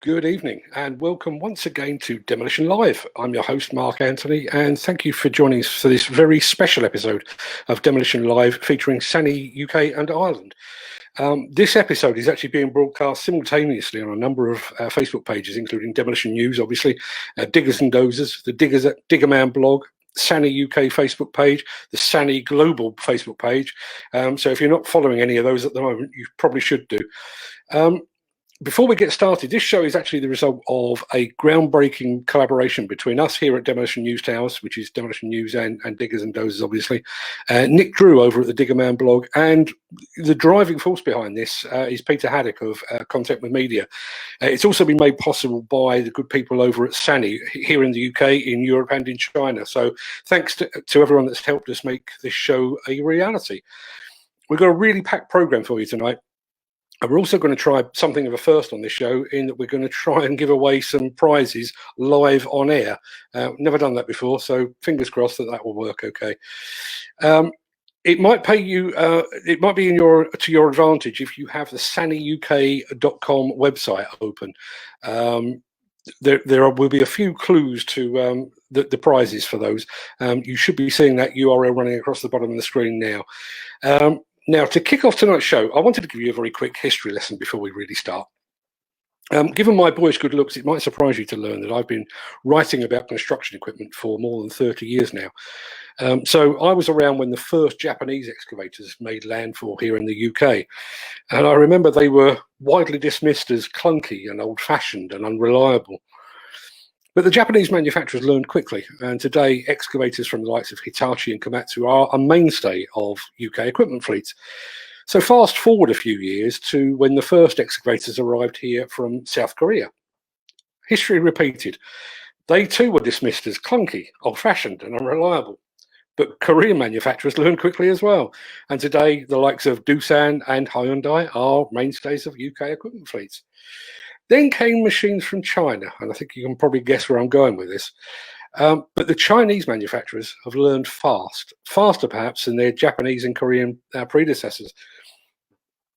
Good evening and welcome once again to Demolition Live. I'm your host, Mark Anthony, and thank you for joining us for this very special episode of Demolition Live featuring Sany UK and Ireland. This episode is actually being broadcast simultaneously on a number of Facebook pages, including Demolition News, obviously, Diggers and Dozers, the Diggers at Diggerman blog, Sany UK Facebook page, the Sany Global Facebook page. So if you're not following any of those at the moment, you probably should do. Before we get started, this show is actually the result of a groundbreaking collaboration between us here at Demolition News Towers, which is Demolition News and Diggers and Dozers, obviously, Nick Drew over at the Diggerman blog, and the driving force behind this is Peter Haddock of Contact with Media. It's also been made possible by the good people over at Sany here in the UK, in Europe and in China. So thanks to everyone that's helped us make this show a reality. We've got a really packed programme for you tonight. And we're also going to try something of a first on this show in that we're going to try and give away some prizes live on air. Never done that before, so fingers crossed that will work okay. It might pay you. It might be to your advantage if you have the sanyuk.com website open. There will be a few clues to the prizes for those. You should be seeing that URL running across the bottom of the screen now. Now, to kick off tonight's show, I wanted to give you a very quick history lesson before we really start. Given my boyish good looks, it might surprise you to learn that I've been writing about construction equipment for more than 30 years now. So I was around when the first Japanese excavators made landfall here in the UK. And I remember they were widely dismissed as clunky and old-fashioned and unreliable. But the Japanese manufacturers learned quickly, and today excavators from the likes of Hitachi and Komatsu are a mainstay of UK equipment fleets. So fast forward a few years to when the first excavators arrived here from South Korea. History repeated. They too were dismissed as clunky, old-fashioned and unreliable. But Korean manufacturers learned quickly as well. And today the likes of Doosan and Hyundai are mainstays of UK equipment fleets. Then came machines from China, and I think you can probably guess where I'm going with this. But the Chinese manufacturers have learned faster perhaps than their Japanese and Korean predecessors.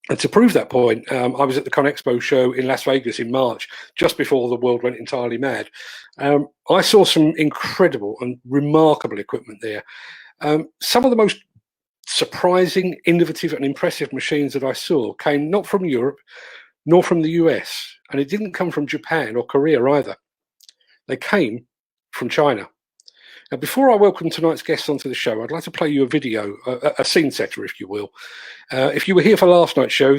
And to prove that point, I was at the ConExpo show in Las Vegas in March, just before the world went entirely mad. I saw some incredible and remarkable equipment there. Some of the most surprising, innovative and impressive machines that I saw came not from Europe, nor from the US, and it didn't come from Japan or Korea either. They came from China. Now, before I welcome tonight's guests onto the show, I'd like to play you a video, a scene setter, if you will. If you were here for last night's show,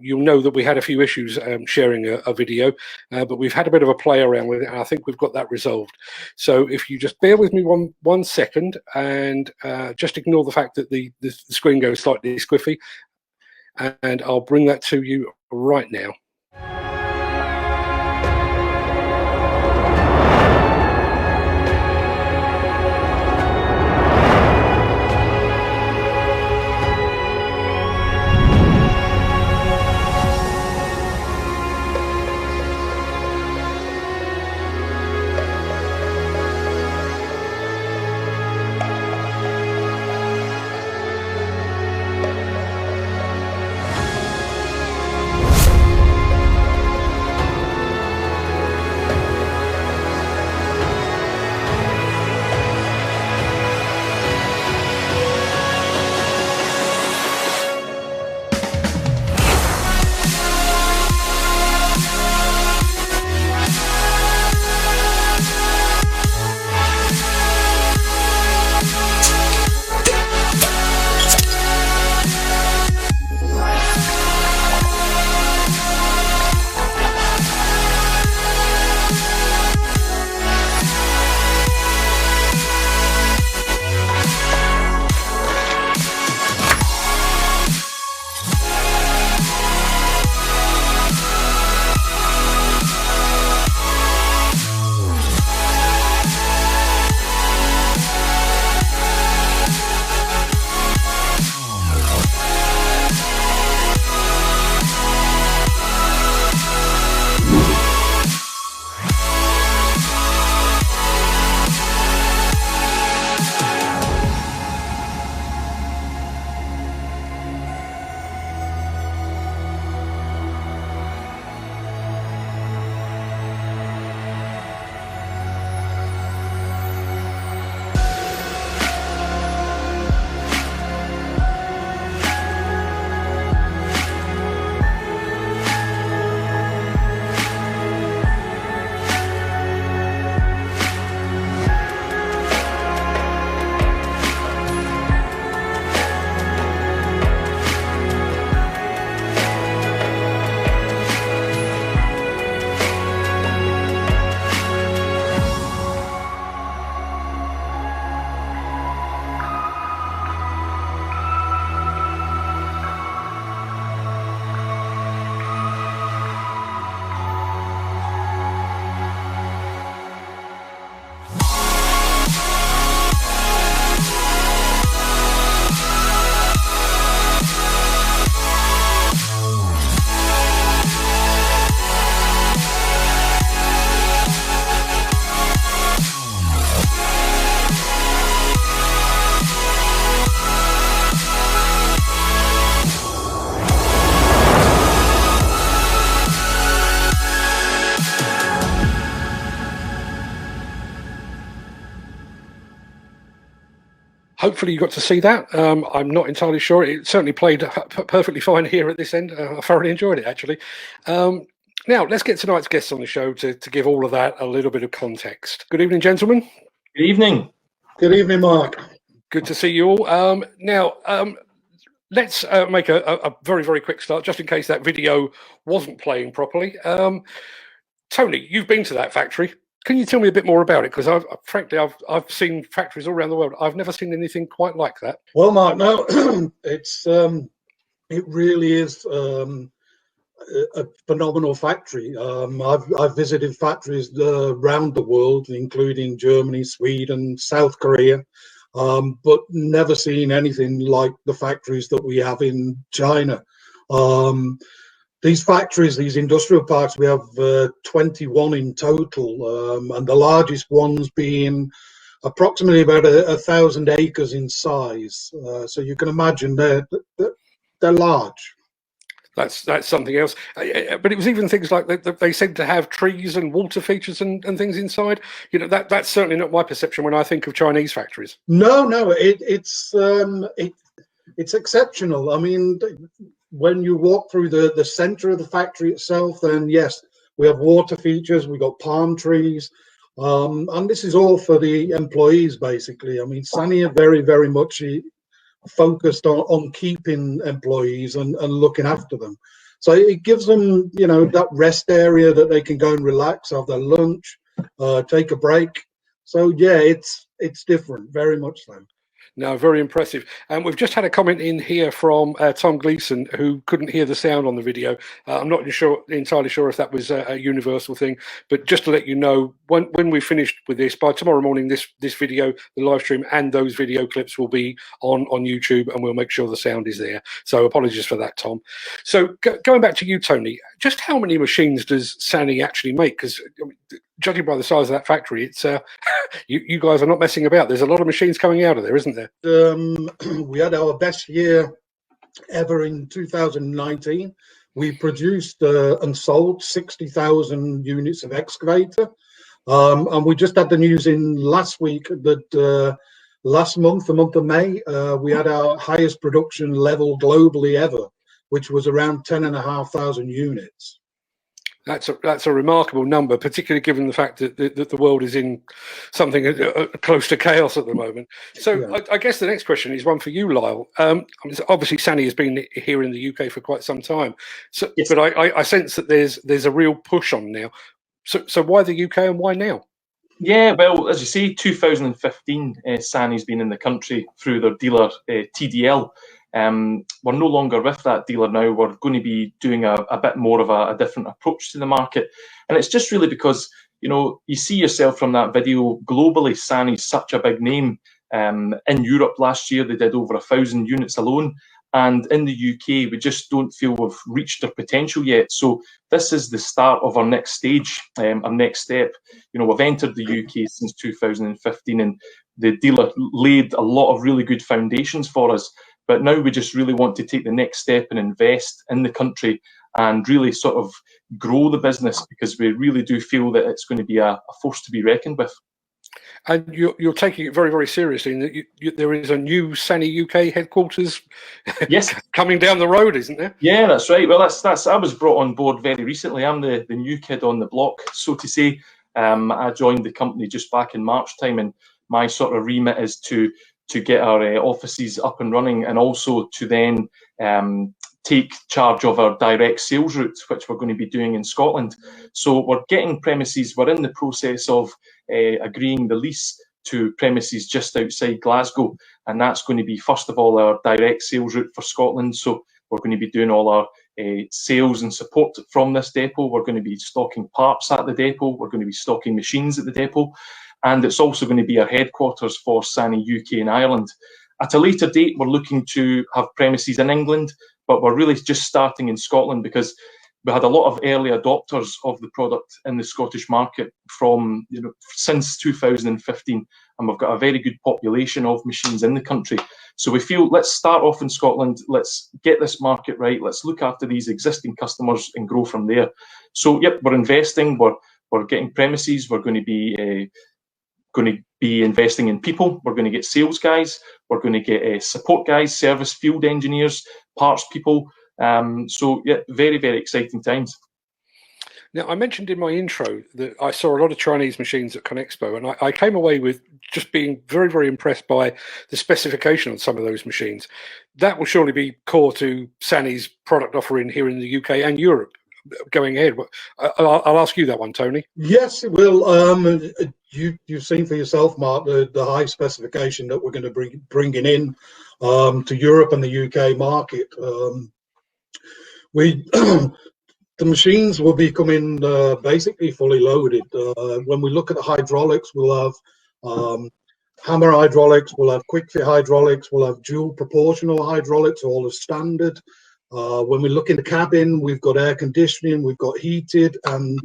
you'll know that we had a few issues sharing a video, but we've had a bit of a play around with it, and I think we've got that resolved. So if you just bear with me one second and just ignore the fact that the screen goes slightly squiffy, and I'll bring that to you right now. Hopefully you got to see that. I'm not entirely sure. It certainly played perfectly fine here at this end. I thoroughly enjoyed it, actually. Now, let's get tonight's guests on the show to give all of that a little bit of context. Good evening, gentlemen. Good evening. Good evening, Mark. Good to see you all. Let's make a very, very quick start, just in case that video wasn't playing properly. Tony, you've been to that factory. Can you tell me a bit more about it? Because frankly, I've seen factories all around the world. I've never seen anything quite like that. Well, Mark, no, it really is a phenomenal factory. I've visited factories around the world, including Germany, Sweden, South Korea, but never seen anything like the factories that we have in China. These factories, these industrial parks, we have 21 in total, and the largest ones being approximately about 1,000 acres in size. So you can imagine they're large. That's something else. But it was even things like they seem to have trees and water features and things inside. You know, that's certainly not my perception when I think of Chinese factories. No, it's exceptional. I mean, when you walk through the center of the factory itself, then yes, we have water features, we got palm trees, and this is all for the employees, basically. I mean, Sany are very, very much focused on keeping employees and looking after them. So it gives them, you know, that rest area that they can go and relax, have their lunch, take a break. So yeah, it's different, very much so. No, very impressive. And we've just had a comment in here from Tom Gleason, who couldn't hear the sound on the video. I'm not entirely sure if that was a universal thing, but just to let you know, when we finished with this, by tomorrow morning, this video, the live stream, and those video clips will be on YouTube, and we'll make sure the sound is there. So apologies for that, Tom. So going back to you, Tony, just how many machines does Sany actually make? Because judging by the size of that factory, it's you guys are not messing about. There's a lot of machines coming out of there, isn't there? We had our best year ever in 2019. We produced and sold 60,000 units of excavator, and we just had the news in last week that last month, the month of May, we had our highest production level globally ever, which was around 10,500 units. That's a remarkable number, particularly given the fact that the world is in something close to chaos at the moment. So yeah. I guess the next question is one for you, Lyle. Obviously, Sany has been here in the UK for quite some time, so, yes. But I sense that there's a real push on now. So why the UK and why now? Yeah, well, as you say, 2015, Sany's been in the country through their dealer TDL. We're no longer with that dealer now. We're going to be doing a bit more of a different approach to the market. And it's just really because, you know, you see yourself from that video, globally, Sany's such a big name. In Europe last year, they did over 1,000 units alone. And in the UK, we just don't feel we've reached our potential yet. So this is the start of our next stage, our next step. You know, we've entered the UK since 2015, and the dealer laid a lot of really good foundations for us. But now we just really want to take the next step and invest in the country and really sort of grow the business, because we really do feel that it's going to be a force to be reckoned with. And you're taking it very, very seriously, and that there is a new Sany UK headquarters yes. coming down the road, isn't there? Yeah, that's right. Well, that's I was brought on board very recently. I'm the new kid on the block, so to say. I joined the company just back in March time, and my sort of remit is to get our offices up and running, and also to then take charge of our direct sales route, which we're going to be doing in Scotland. So we're getting premises. We're in the process of agreeing the lease to premises just outside Glasgow, and that's going to be, first of all, our direct sales route for Scotland. So we're going to be doing all our sales and support from this depot. We're going to be stocking parts at the depot. We're going to be stocking machines at the depot. And it's also going to be our headquarters for Sany UK and Ireland. At a later date, we're looking to have premises in England, but we're really just starting in Scotland because we had a lot of early adopters of the product in the Scottish market from, you know, since 2015, and we've got a very good population of machines in the country. So we feel, let's start off in Scotland, let's get this market right, let's look after these existing customers and grow from there. So yep, we're investing, we're getting premises, we're going to be going to be investing in people. We're going to get sales guys. We're going to get support guys, service field engineers, parts people. So yeah, very, very exciting times. Now, I mentioned in my intro that I saw a lot of Chinese machines at ConExpo, and I came away with just being very, very impressed by the specification on some of those machines. That will surely be core to Sany's product offering here in the UK and Europe going ahead. I'll ask you that one, Tony. Yes, it will. You've seen for yourself, Mark, the high specification that we're going to be bringing in to Europe and the UK market. The machines will be coming basically fully loaded. When we look at the hydraulics, we'll have hammer hydraulics, we'll have quick fit hydraulics, we'll have dual proportional hydraulics, all as standard. When we look in the cabin, we've got air conditioning, we've got heated and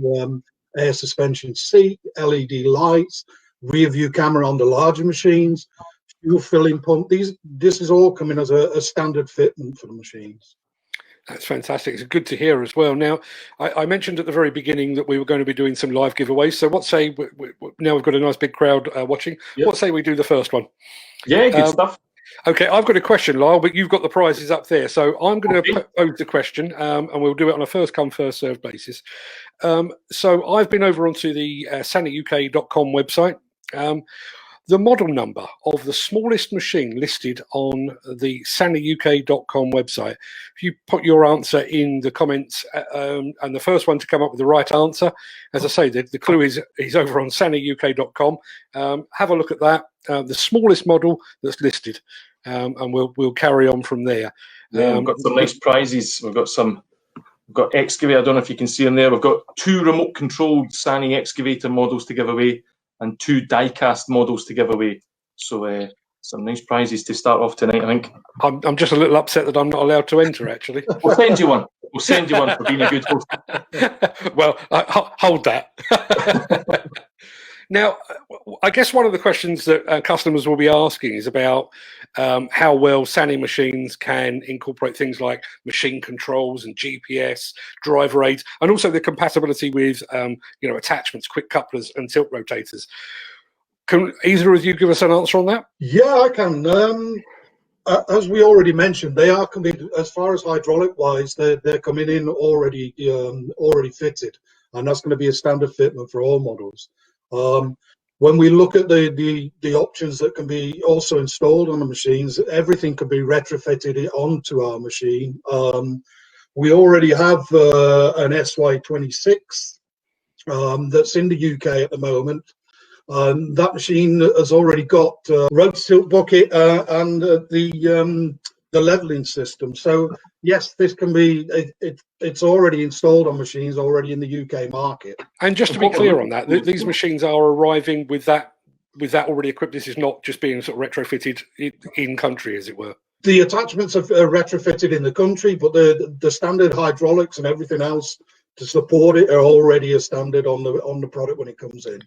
air suspension seat, LED lights, rear view camera on the larger machines, fuel filling pump. This is all coming as a standard fitment for the machines. That's fantastic. It's good to hear as well. Now, I mentioned at the very beginning that we were going to be doing some live giveaways. So what say, now we've got a nice big crowd watching, yep. What say we do the first one? Yeah, good stuff. Okay, I've got a question, Lyle, but you've got the prizes up there. So I'm going to pose the question and we'll do it on a first come, first served basis. So I've been over onto the SanyUK.com website. The model number of the smallest machine listed on the SanyUK.com website. If you put your answer in the comments, and the first one to come up with the right answer, as I say, the clue is over on SanyUK.com. Have a look at that. The smallest model that's listed, and we'll carry on from there. Yeah, we've got some nice prizes. We've got excavator. I don't know if you can see them there. We've got 2 remote controlled Sany excavator models to give away, and 2 die-cast models to give away. So some nice prizes to start off tonight, I think. I'm just a little upset that I'm not allowed to enter, actually. We'll send you one. We'll send you one for being a good host. Well, hold that. Now, I guess one of the questions that customers will be asking is about how well Sany machines can incorporate things like machine controls and GPS, driver aids, and also the compatibility with attachments, quick couplers, and tilt rotators. Can either of you give us an answer on that? Yeah, I can. As we already mentioned, they are coming, as far as hydraulic wise, they're coming in already fitted, and that's going to be a standard fitment for all models. When we look at the options that can be also installed on the machines, everything can be retrofitted onto our machine. We already have an SY26 that's in the UK at the moment. That machine has already got road tilt bucket and the leveling system. So yes, this can be. It's already installed on machines already in the UK market. And just to be clear on that, these machines are arriving with that already equipped. This is not just being sort of retrofitted in country, as it were. The attachments are retrofitted in the country, but the standard hydraulics and everything else to support it are already a standard on the product when it comes in.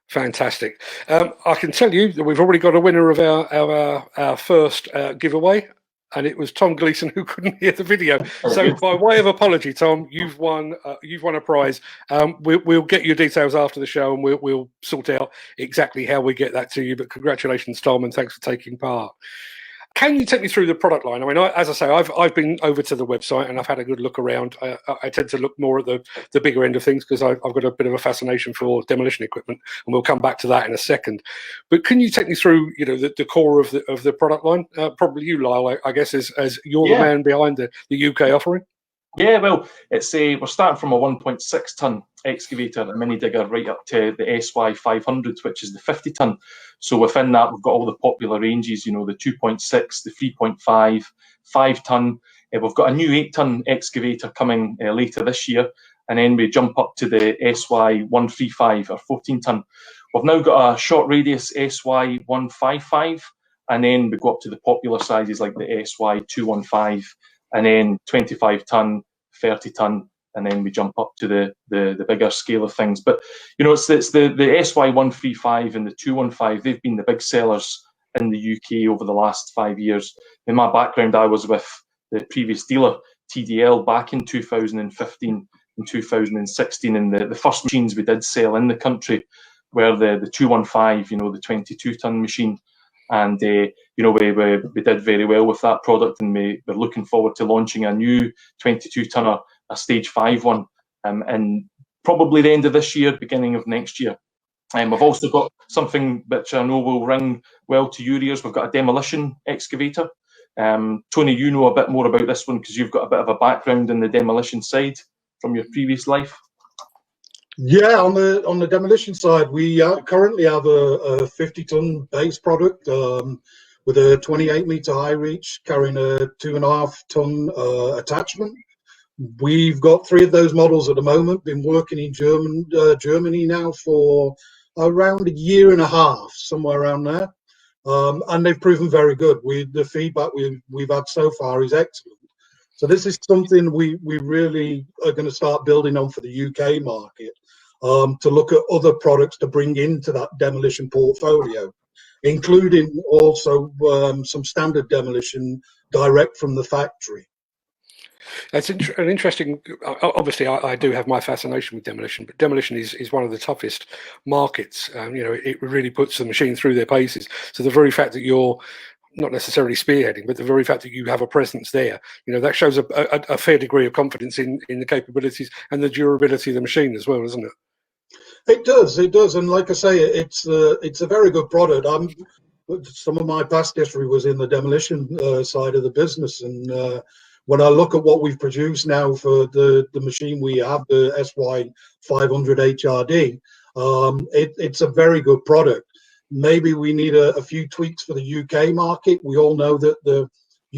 Fantastic. I can tell you that we've already got a winner of our first giveaway, and it was Tom Gleason, who couldn't hear the video. So by way of apology, Tom, you've won a prize. We'll get your details after the show, and we'll sort out exactly how we get that to you. But congratulations, Tom, and thanks for taking part. Can you take me through the product line? I mean, as I say, I've been over to the website and I've had a good look around. I tend to look more at the bigger end of things because I've got a bit of a fascination for demolition equipment, and we'll come back to that in a second. But can you take me through, the core of the product line? Probably you, Lyle, I guess, as you're the man behind the UK offering. Yeah, well, it's we're starting from a 1.6 tonne excavator, a mini digger, right up to the SY500, which is the 50 tonne. So within that, we've got all the popular ranges, the 2.6, the 3.5, 5 tonne. We've got a new 8 tonne excavator coming later this year, and then we jump up to the SY135 or 14 tonne. We've now got a short radius SY155, and then we go up to the popular sizes like the SY215. And then 25 tonne, 30 tonne, and then we jump up to the bigger scale of things. But it's the SY135 and the 215. They've been the big sellers in the UK over the last 5 years. In my background, I was with the previous dealer, TDL, back in 2015 and 2016, and the first machines we did sell in the country were the 215, you know, the 22-ton machine. And, you know, we did very well with that product, and we're looking forward to launching a new 22-tonner, a stage 5 one, in probably the end of this year, beginning of next year. We've also got something which I know will ring well to your ears. We've got a demolition excavator. Tony, you know a bit more about this one because you've got a bit of a background in the demolition side from your previous life. Yeah, on the demolition side, we currently have a 50-ton base product with a 28-meter high reach, carrying a 2.5-ton attachment. We've got 3 of those models at the moment. Been working in Germany now for around a year and a half, somewhere around there, and they've proven very good. The feedback we've had so far is excellent. So this is something we really are going to start building on for the UK market, to look at other products to bring into that demolition portfolio, including also some standard demolition direct from the factory. That's an interesting. Obviously, I do have my fascination with demolition, but demolition is one of the toughest markets. You know, it really puts the machine through their paces. So the very fact that you're not necessarily spearheading, but the very fact that you have a presence there, you know, that shows a fair degree of confidence in the capabilities and the durability of the machine as well, doesn't it? It does, and like I say, it's a very good product. Some of my past history was in the demolition side of the business, and when I look at what we've produced now for the machine we have, the SY500 HRD, it's a very good product. Maybe we need a few tweaks for the UK market. We all know that the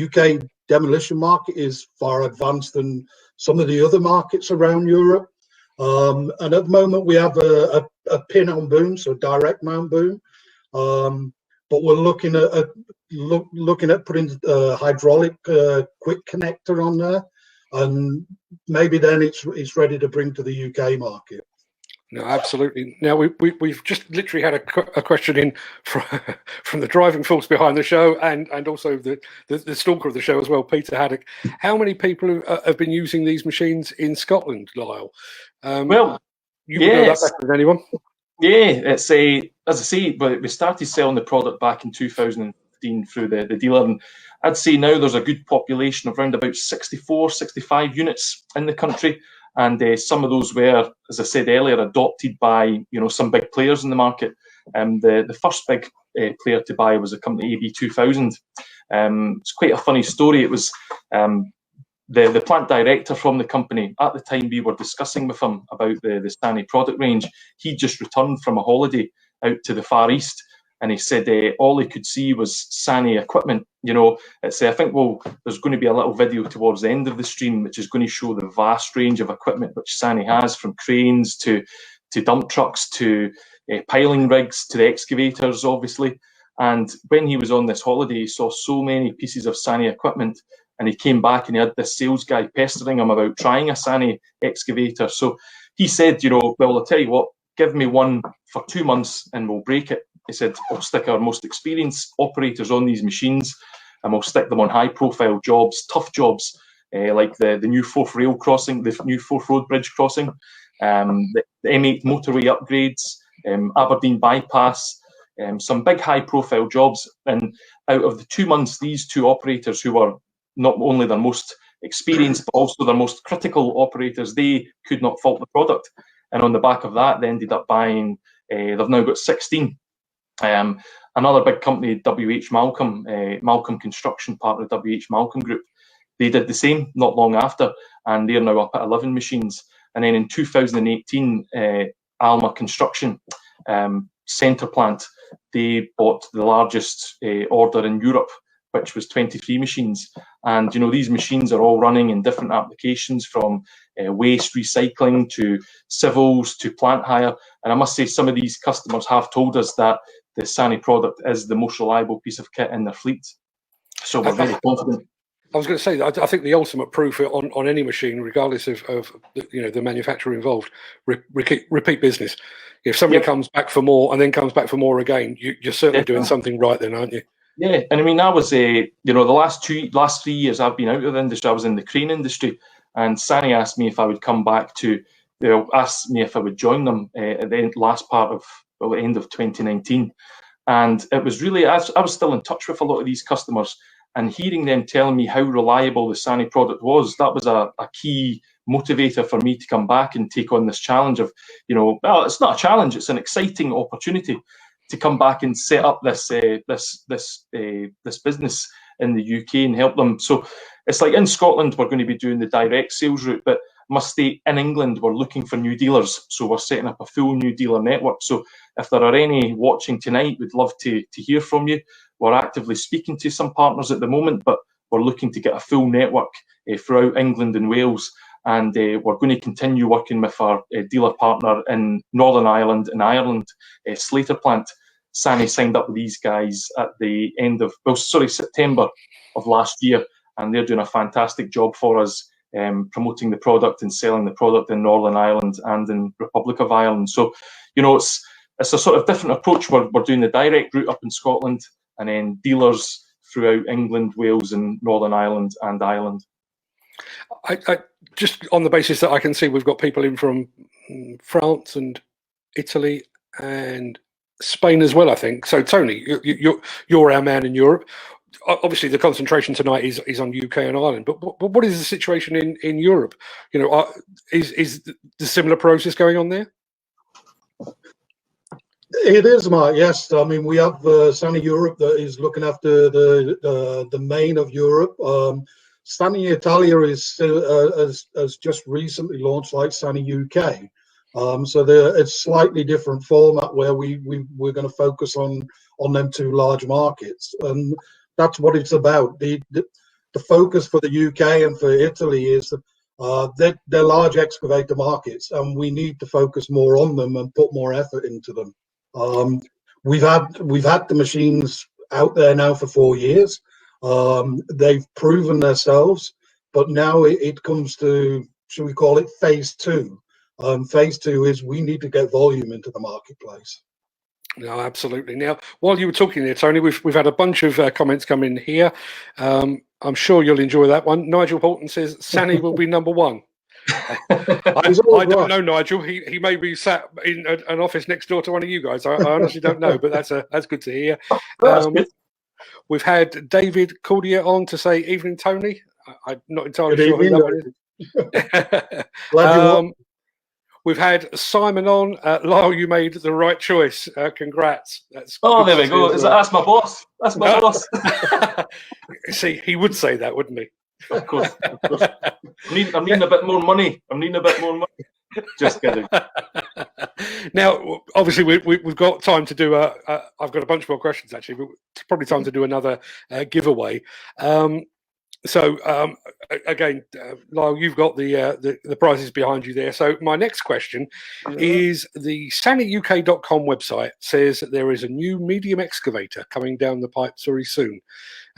UK demolition market is far advanced than some of the other markets around Europe. And at the moment we have a pin on boom, so direct mount boom. But we're looking at putting a hydraulic quick connector on there, and maybe then it's ready to bring to the UK market. No, absolutely. Now we've just literally had a question in from the driving force behind the show, and also the stalker of the show as well, Peter Haddock. How many people have been using these machines in Scotland, Lyle? Well, you would know that better than anyone. Yeah, it's as I say, but we started selling the product back in 2015 through the dealer, and I'd say now there's a good population of around about 64, 65 units in the country. And some of those were, as I said earlier, adopted by, you know, some big players in the market. The first big player to buy was a company, AB 2000. It's quite a funny story. It was the plant director from the company. At the time we were discussing with him about the Sany product range, he just returned from a holiday out to the Far East. And he said all he could see was Sany equipment. You know, it's I think there's going to be a little video towards the end of the stream which is going to show the vast range of equipment which Sany has, from cranes to dump trucks to piling rigs to the excavators, obviously. And when he was on this holiday, he saw so many pieces of Sany equipment, and he came back and he had this sales guy pestering him about trying a Sany excavator. So he said, you know, well, I'll tell you what, give me one for 2 months and we'll break it. He said, I'll stick our most experienced operators on these machines, and we'll stick them on high-profile jobs, tough jobs, like the new Forth rail crossing, the new Forth road bridge crossing, the M8 motorway upgrades, Aberdeen bypass, some big high-profile jobs. And out of the 2 months, these two operators, who were not only their most experienced but also their most critical operators, they could not fault the product. And on the back of that, they ended up buying. They've now got 16. Another big company, WH Malcolm, Malcolm Construction, part of the WH Malcolm Group, they did the same not long after, and they're now up at 11 machines. And then in 2018, Alma Construction Centre Plant, they bought the largest order in Europe, which was 23 machines. And, you know, these machines are all running in different applications, from waste recycling to civils to plant hire. And I must say, some of these customers have told us that the Sany product is the most reliable piece of kit in their fleet. So we're very confident. I was going to say that I think the ultimate proof on any machine, regardless of you know, the manufacturer involved, repeat business. If somebody comes back for more and then comes back for more again, you're certainly doing something right then, aren't you? Yeah, and I mean, I was you know, the last 3 years I've been out of the industry, I was in the crane industry, and Sany asked me if I would come back to, asked me if I would join them at the last part of the end of 2019. And it was really, I was still in touch with a lot of these customers, and hearing them telling me how reliable the Sany product was, that was a key motivator for me to come back and take on this challenge of, well, it's not a challenge, it's an exciting opportunity to come back and set up this business in the UK and help them. So it's like in Scotland, we're going to be doing the direct sales route, but I must say in England, we're looking for new dealers. So we're setting up a full new dealer network. So if there are any watching tonight, we'd love to hear from you. We're actively speaking to some partners at the moment, but we're looking to get a full network throughout England and Wales. And we're going to continue working with our dealer partner in Northern Ireland and Ireland, Slater plant. Sany signed up with these guys at the end of, September of last year, and they're doing a fantastic job for us, promoting the product and selling the product in Northern Ireland and in Republic of Ireland. So, it's a sort of different approach. We're doing the direct route up in Scotland, and then dealers throughout England, Wales, and Northern Ireland and Ireland. I just on the basis that I can see we've got people in from France and Italy and Spain as well, I think. So Tony, you're our man in Europe. Obviously, the concentration tonight is on UK and Ireland. But what is the situation in Europe? Is the similar process going on there? It is, Mark. Yes, I mean we have Sany Europe that is looking after the main of Europe. Sany Italia has just recently launched like Sany UK. So it's slightly different format where we're going to focus on them two large markets, and that's what it's about. The focus for the UK and for Italy is they're large excavator markets, and we need to focus more on them and put more effort into them. We've had the machines out there now for 4 years. They've proven themselves, but now it comes to, should we call it phase 2? Phase 2 is we need to get volume into the marketplace. No, absolutely. Now, while you were talking there, Tony, we've had a bunch of comments come in here. I'm sure you'll enjoy that one. Nigel Bolton says Sany will be number 1. I don't know, Nigel. He may be sat in an office next door to one of you guys. I honestly don't know, but that's good to hear. We've had David Cordier on to say evening, Tony. I'm not entirely sure who that is. Glad you We've had Simon on. Lyle, you made the right choice. Congrats. There we go. That's my boss. That's my boss. See, he would say that, wouldn't he? Of course. I'm needing a bit more money. Just kidding. Now, obviously, we've got time to do I've got a bunch more questions, actually, but it's probably time to do another giveaway. So again, Lyle, you've got the prizes behind you there. So my next question is the SanyUK.com website says that there is a new medium excavator coming down the pipes very soon.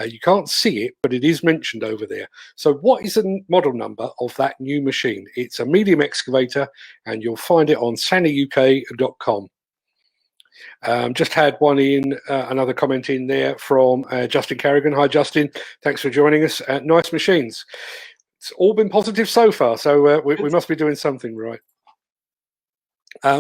You can't see it, but it is mentioned over there. So what is the model number of that new machine? It's a medium excavator, and you'll find it on SanyUK.com. Just had one in, another comment in there from Justin Carrigan. Hi, Justin. Thanks for joining us. Nice machines. It's all been positive so far, so we must be doing something right.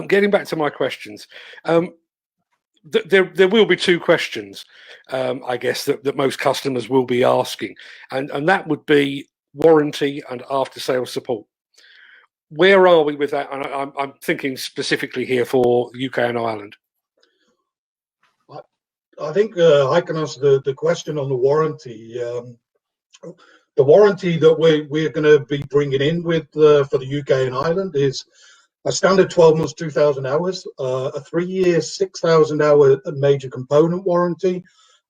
Getting back to my questions. There will be 2 questions, I guess, that most customers will be asking, and that would be warranty and after-sales support. Where are we with that? And I'm thinking specifically here for UK and Ireland. I think I can answer the question on the warranty. The warranty that we're going to be bringing in with for the UK and Ireland is a standard 12 months, 2,000 hours, a 3-year, 6,000 hour major component warranty,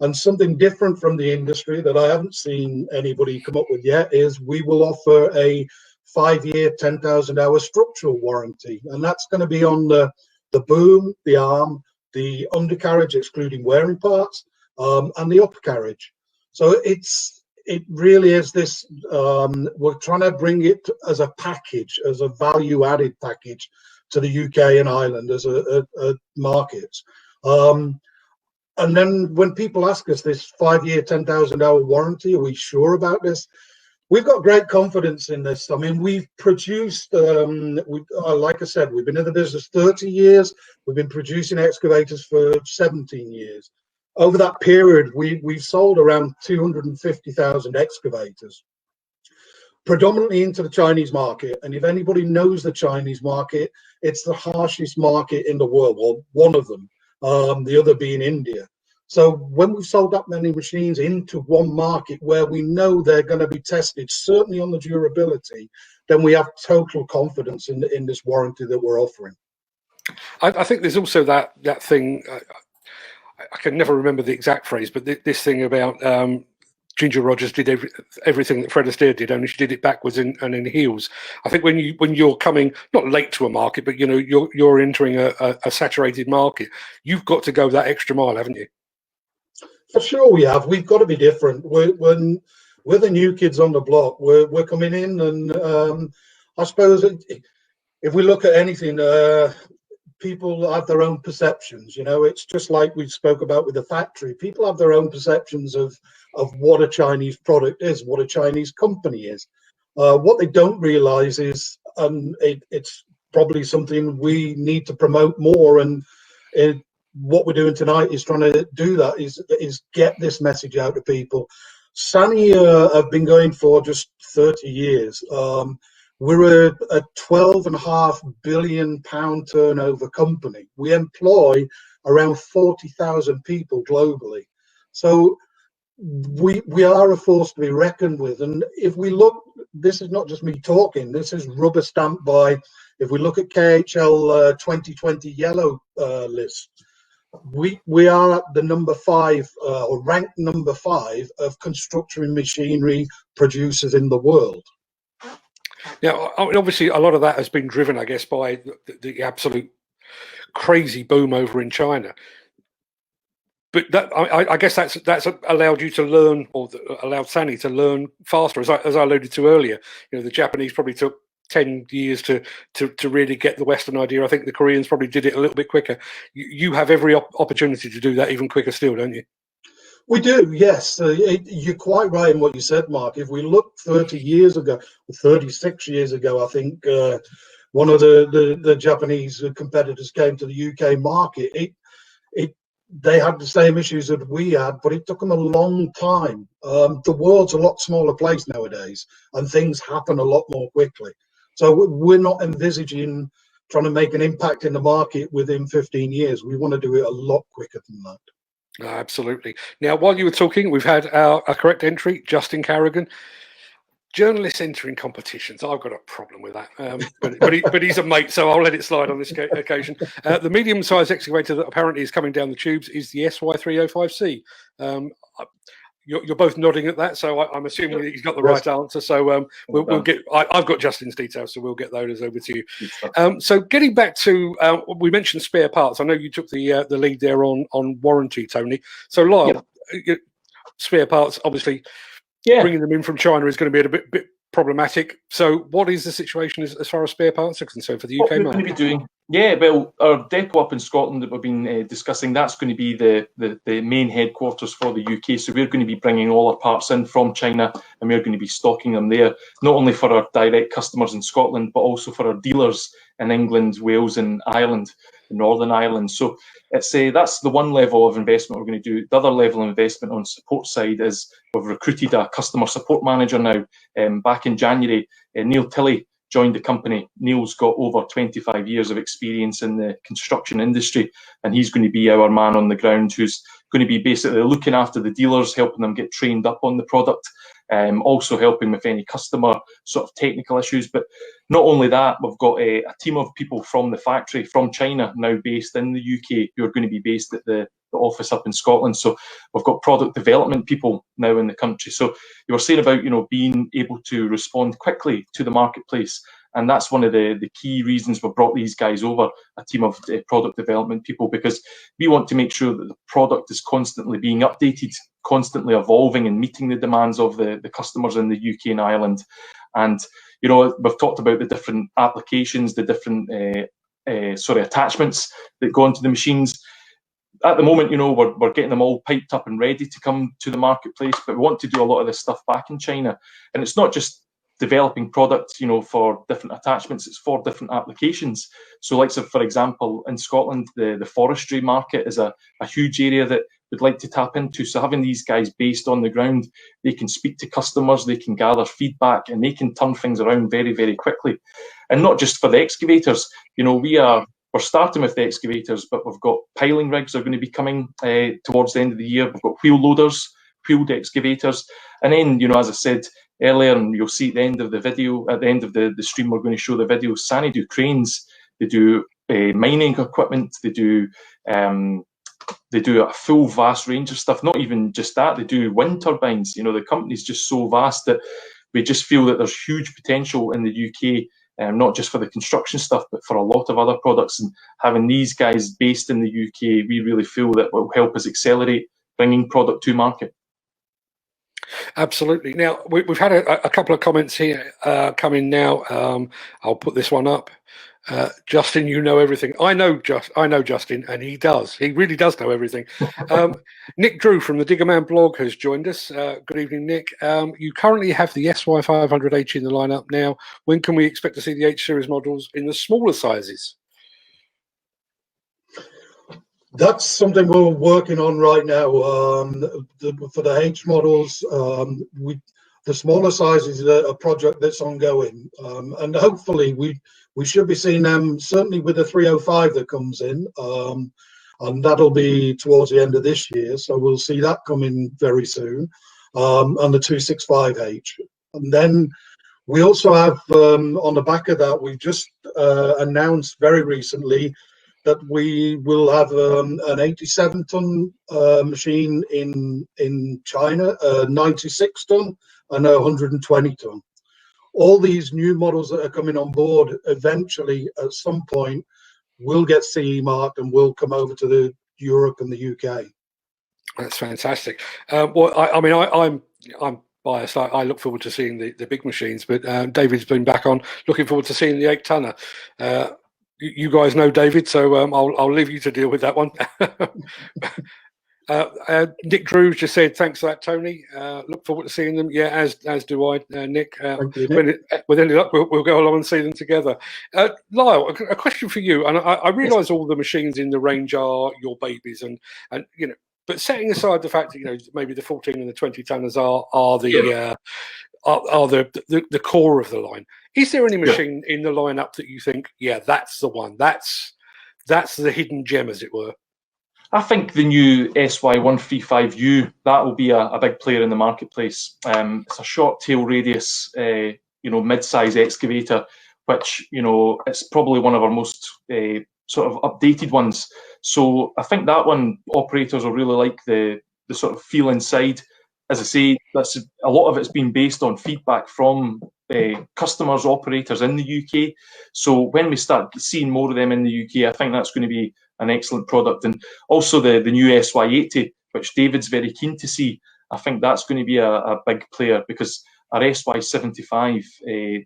and something different from the industry that I haven't seen anybody come up with yet is we will offer a 5-year, 10,000 hour structural warranty, and that's going to be on the boom, the arm, the undercarriage excluding wearing parts, and the upper carriage. So it really is this, we're trying to bring it as a package, as a value added package to the UK and Ireland as a markets. And then when people ask us this 5-year, 10,000 hour warranty, are we sure about this? We've got great confidence in this. I mean, we've produced, like I said, we've been in the business 30 years. We've been producing excavators for 17 years. Over that period, we've sold around 250,000 excavators, predominantly into the Chinese market. And if anybody knows the Chinese market, it's the harshest market in the world, well, one of them, the other being India. So when we've sold that many machines into one market where we know they're going to be tested, certainly on the durability, then we have total confidence in this warranty that we're offering. I think there's also that thing, I can never remember the exact phrase, but this thing about Ginger Rogers did everything that Fred Astaire did, only she did it backwards and in heels. I think when you're coming not late to a market, but you're entering a saturated market, you've got to go that extra mile, haven't you? For sure, we have. We've got to be different. We're the new kids on the block. We're coming in, and I suppose if we look at anything, people have their own perceptions. It's just like we spoke about with the factory. People have their own perceptions of what a Chinese product is, what a Chinese company is. What they don't realize is, it's probably something we need to promote more, and what we're doing tonight is trying to do that, is get this message out to people. Sany have been going for just 30 years. We're a £12.5 billion turnover company. We employ around 40,000 people globally. So we are a force to be reckoned with. And if we look, this is not just me talking, this is rubber stamped by, if we look at KHL 2020 yellow list, we are at the number 5 or ranked number 5 of construction machinery producers in the world. Now, obviously, a lot of that has been driven, I guess, by the absolute crazy boom over in China. But I guess that's allowed you to learn, or allowed Sany to learn faster, as I alluded to earlier. The Japanese probably took 10 years to really get the Western idea. I think the Koreans probably did it a little bit quicker. You have every opportunity to do that even quicker still, don't you? We do, yes. You're quite right in what you said, Mark. If we look 30 years ago, 36 years ago, I think one of the Japanese competitors came to the UK market. They had the same issues that we had, but it took them a long time. The world's a lot smaller place nowadays, and things happen a lot more quickly. So we're not envisaging trying to make an impact in the market within 15 years. We want to do it a lot quicker than that. Absolutely. Now, while you were talking, we've had our correct entry, Justin Carrigan. Journalists entering competitions, I've got a problem with that. But he's a mate, so I'll let it slide on this occasion. The medium-sized excavator that apparently is coming down the tubes is the SY305C. You're both nodding at that, so I'm assuming that he's got the right answer. So we'll get. I've got Justin's details, so we'll get those over to you. So getting back to, we mentioned spare parts. I know you took the lead there on warranty, Tony. So Lyle, spare parts, obviously, bringing them in from China is going to be a bit problematic. So what is the situation as far as spare parts are concerned for the UK market? What we're going to be doing? Yeah, well, our depot up in Scotland that we've been discussing, that's going to be the main headquarters for the UK. So we're going to be bringing all our parts in from China, and we're going to be stocking them there, not only for our direct customers in Scotland, but also for our dealers in England, Wales and Ireland, Northern Ireland. So it's that's the one level of investment we're going to do. The other level of investment on support side is we've recruited a customer support manager now. Back in January, Neil Tilley joined the company. Neil's got over 25 years of experience in the construction industry, and he's going to be our man on the ground who's going to be basically looking after the dealers, helping them get trained up on the product, also helping with any customer sort of technical issues. But not only that, we've got a team of people from the factory from China now based in the UK who are going to be based at the office up in Scotland. So we've got product development people now in the country. So you were saying about being able to respond quickly to the marketplace, and that's one of the key reasons we've brought these guys over, a team of product development people, because we want to make sure that the product is constantly being updated, constantly evolving and meeting the demands of the customers in the UK and Ireland. And we've talked about the different applications, the different attachments that go onto the machines. at the moment, you know, we're getting them all piped up and ready to come to the marketplace, but we want to do a lot of this stuff back in China. And it's not just developing products, you know, for different attachments, it's for different applications. So like, so for example, in Scotland, the forestry market is a huge area that we'd like to tap into. So having these guys based on the ground, they can speak to customers, they can gather feedback, and they can turn things around very, very quickly. And not just for the excavators, you know, we're starting with the excavators, but we've got piling rigs are going to be coming towards the end of the year. We've got wheel loaders, wheeled excavators. And then, you know, as I said earlier, and you'll see at the end of the video, at the end of the stream, we're going to show the video. Sany do cranes, they do mining equipment, they do a full vast range of stuff. Not even just that, they do wind turbines. You know, the company's just so vast that we just feel that there's huge potential in the UK. Not just for the construction stuff, but for a lot of other products. And having these guys based in the UK, we really feel that will help us accelerate bringing product to market. Absolutely. Now, we've had a couple of comments here come in now. I'll put this one up. Justin, you know everything. I know Justin, and he does. He really does know everything. Nick Drew from the Diggerman blog has joined us. Good evening, Nick. You currently have the SY500H in the lineup now. When can we expect to see the H series models in the smaller sizes? That's something we're working on right now. For the H models, the smaller sizes is a project that's ongoing, and hopefully we should be seeing them certainly with the 305 that comes in, and that'll be towards the end of this year. So we'll see that coming very soon, and the 265H. And then we also have on the back of that, we've just announced very recently that we will have an 87-ton machine in China, a 96-ton, and a 120-ton. All these new models that are coming on board eventually, at some point, will get CE marked and will come over to the Europe and the UK. That's fantastic. Well, I mean, I'm biased. I look forward to seeing the big machines, but David's been back on. Looking forward to seeing the 8-tonner. You guys know David, so I'll leave you to deal with that one. Nick Drew just said, thanks for that, Tony. Look forward to seeing them. Yeah, as do I, Nick. Thank you, Nick. With any luck, we'll go along and see them together. Lyle, a question for you. And I realise all the machines in the range are your babies, and you know, but setting aside the fact that, you know, maybe the 14 and the 20 tonners are the core of the line. Is there any machine in the lineup that you think, yeah, that's the one, that's the hidden gem, as it were? I think the new SY135U, that will be a big player in the marketplace. It's a short tail radius, you know, mid-size excavator, which, you know, it's probably one of our most sort of updated ones. So I think that one, operators will really like the sort of feel inside. As I say, that's a lot of it's been based on feedback from customers, operators in the UK. So when we start seeing more of them in the UK, I think that's going to be an excellent product. And also the new SY80, which David's very keen to see, I think that's going to be a big player, because our SY75,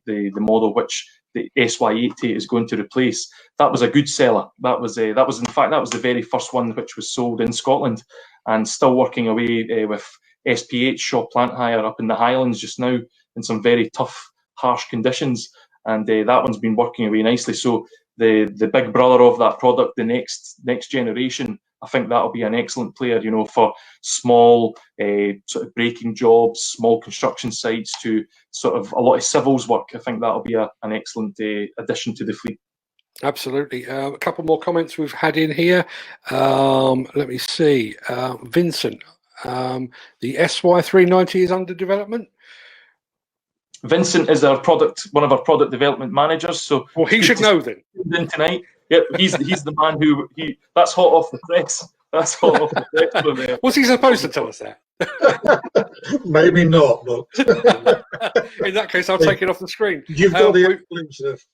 the model which the SY80 is going to replace, that was a good seller. That was in fact, that was the very first one which was sold in Scotland, and still working away with SPH, Shaw Plant Hire, up in the Highlands just now in some very tough, harsh conditions, and that one's been working away nicely. So the big brother of that product, the next generation, I think that'll be an excellent player, you know, for small sort of breaking jobs, small construction sites, to sort of a lot of civils work. I think that'll be an excellent addition to the fleet. Absolutely. A couple more comments we've had in here. Let me see. Vincent, the SY390 is under development. Vincent is one of our product development managers. So well, he should know then. Tonight, yep, he's the man who that's hot off the press. That's hot off the press from there. Was he supposed to tell us that? Maybe not, but in that case, I'll take it off the screen. You've got the exclusive.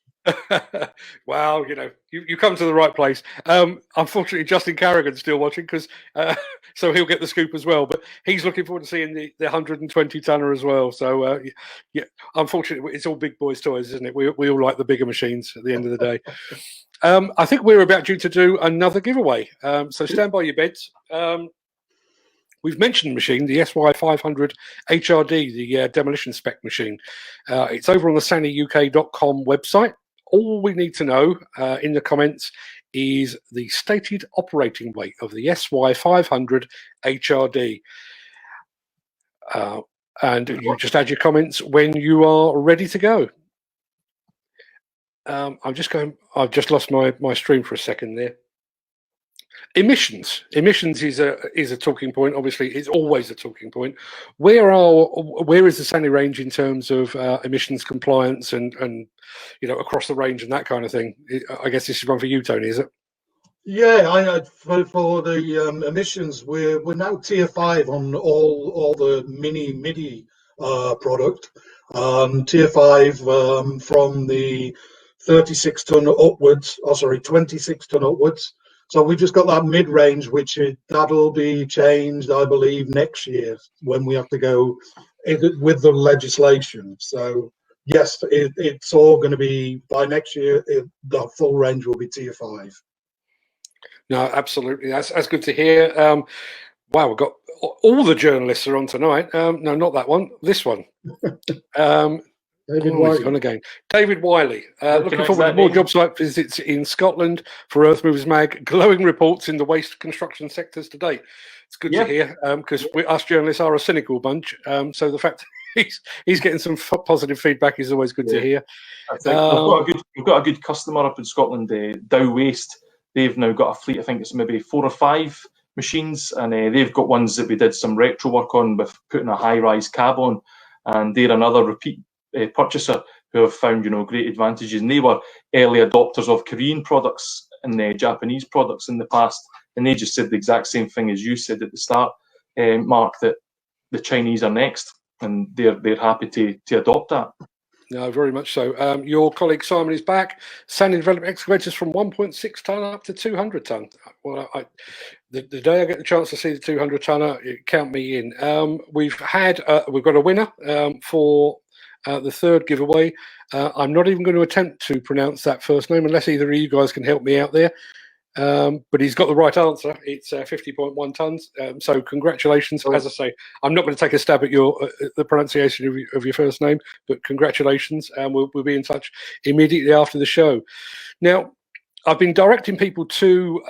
Well, you know, you come to the right place. Unfortunately, Justin Carrigan's still watching, because so he'll get the scoop as well. But he's looking forward to seeing the 120 tonner as well. So yeah, unfortunately, it's all big boys' toys, isn't it? We all like the bigger machines at the end of the day. I think we're about due to do another giveaway. So stand by your beds. We've mentioned the machine, the SY500 HRD, the demolition spec machine. It's over on the SanyUK.com website. All we need to know in the comments is the stated operating weight of the SY500 HRD. And you just add your comments when you are ready to go. I've just lost my stream for a second there. Emissions is a talking point. Obviously, it's always a talking point. Where is the Sany range in terms of emissions compliance and across the range and that kind of thing? I guess this is one for you, Tony, is it? Yeah, for the emissions, we're now tier 5 on all the MIDI product. Tier 5 from the 36 ton upwards. Oh, sorry, 26 ton upwards. So we just got that mid-range, that'll be changed, I believe, next year when we have to go with the legislation. So yes, it's all going to be, by next year, the full range will be tier 5. No, absolutely. That's good to hear. Wow, we've got all the journalists are on tonight. No, not that one. This one. David Wiley. On again. David Wiley. Looking forward to more job site visits in Scotland for Earth Movers Mag. Glowing reports in the waste construction sectors to date. It's good to hear because us journalists are a cynical bunch. So the fact that he's getting some positive feedback is always good to hear. I think we've got a good customer up in Scotland, Dow Waste. They've now got a fleet. I think it's maybe 4 or 5 machines, and they've got ones that we did some retro work on with putting a high-rise cab on, and they're another repeat purchaser who have found great advantages, and they were early adopters of Korean products and Japanese products in the past, and they just said the exact same thing as you said at the start, Mark, that the Chinese are next, and they're happy to adopt that. No, very much so. Your colleague Simon is back. Sany developed excavators from 1.6 tonne up to 200 tonne. Well, the day I get the chance to see the 200 tonner, count me in. We've got a winner for the third giveaway. I'm not even going to attempt to pronounce that first name unless either of you guys can help me out there. But he's got the right answer. It's 50.1 tonnes. So congratulations. As I say, I'm not going to take a stab at the pronunciation of your first name, but congratulations. And we'll be in touch immediately after the show. Now, I've been directing people to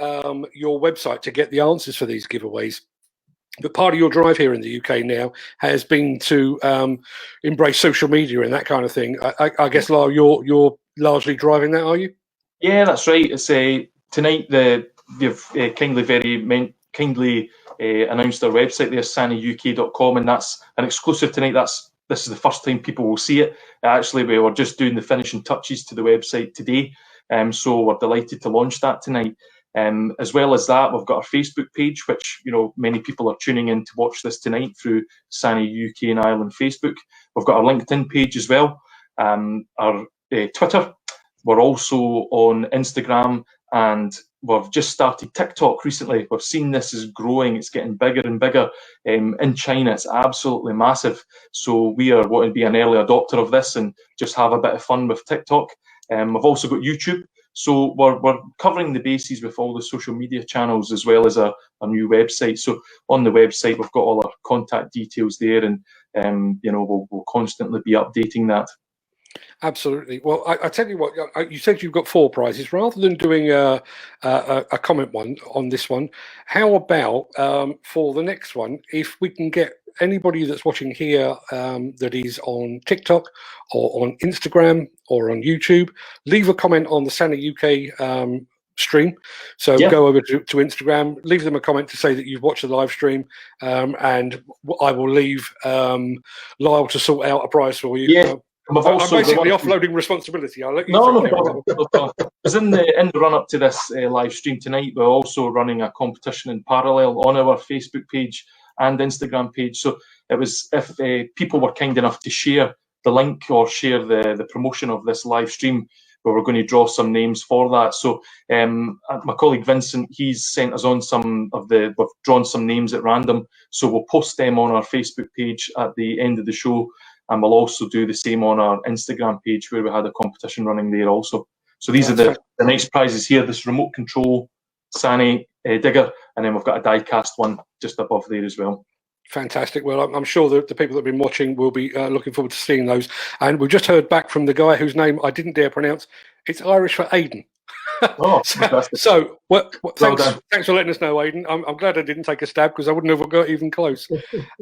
your website to get the answers for these giveaways. But part of your drive here in the UK now has been to embrace social media and that kind of thing. I guess, Lyle, you're largely driving that, are you? Yeah, that's right. It's tonight. They've kindly announced their website there, SanyUK.com, and that's an exclusive tonight. This is the first time people will see it. Actually, we were just doing the finishing touches to the website today, so we're delighted to launch that tonight. As well as that, we've got our Facebook page, which many people are tuning in to watch this tonight through Sany UK and Ireland Facebook. We've got our LinkedIn page as well, our Twitter. We're also on Instagram, and we've just started TikTok recently. We've seen this is growing; it's getting bigger and bigger. In China, it's absolutely massive. So we are wanting to be an early adopter of this and just have a bit of fun with TikTok. We've also got YouTube. So we're covering the bases with all the social media channels as well as our new website. So on the website, we've got all our contact details there, and we'll constantly be updating that. Absolutely. Well, I tell you what, you said you've got 4 prizes. Rather than doing a comment one on this one, how about for the next one, if we can get anybody that's watching here that is on TikTok or on Instagram or on YouTube, leave a comment on the Sany UK stream. So go over to Instagram, leave them a comment to say that you've watched the live stream, and I will leave Lyle to sort out a prize for you. Yeah. I'm basically offloading responsibility. I'll let you no problem. Because in the run up to this live stream tonight, we're also running a competition in parallel on our Facebook page and Instagram page. So it was if people were kind enough to share the link or share the promotion of this live stream, where we're going to draw some names for that. So my colleague Vincent, he's sent us on we've drawn some names at random. So we'll post them on our Facebook page at the end of the show. And we'll also do the same on our Instagram page, where we had a competition running there also. So these are the nice prizes here. This remote control Sany digger, and then we've got a die cast one just above there as well. Fantastic. Well, I'm sure that the people that have been watching will be looking forward to seeing those. And we've just heard back from the guy whose name I didn't dare pronounce. It's Irish for Aidan. Oh, thanks for letting us know, Aidan. I'm glad I didn't take a stab, because I wouldn't have got even close.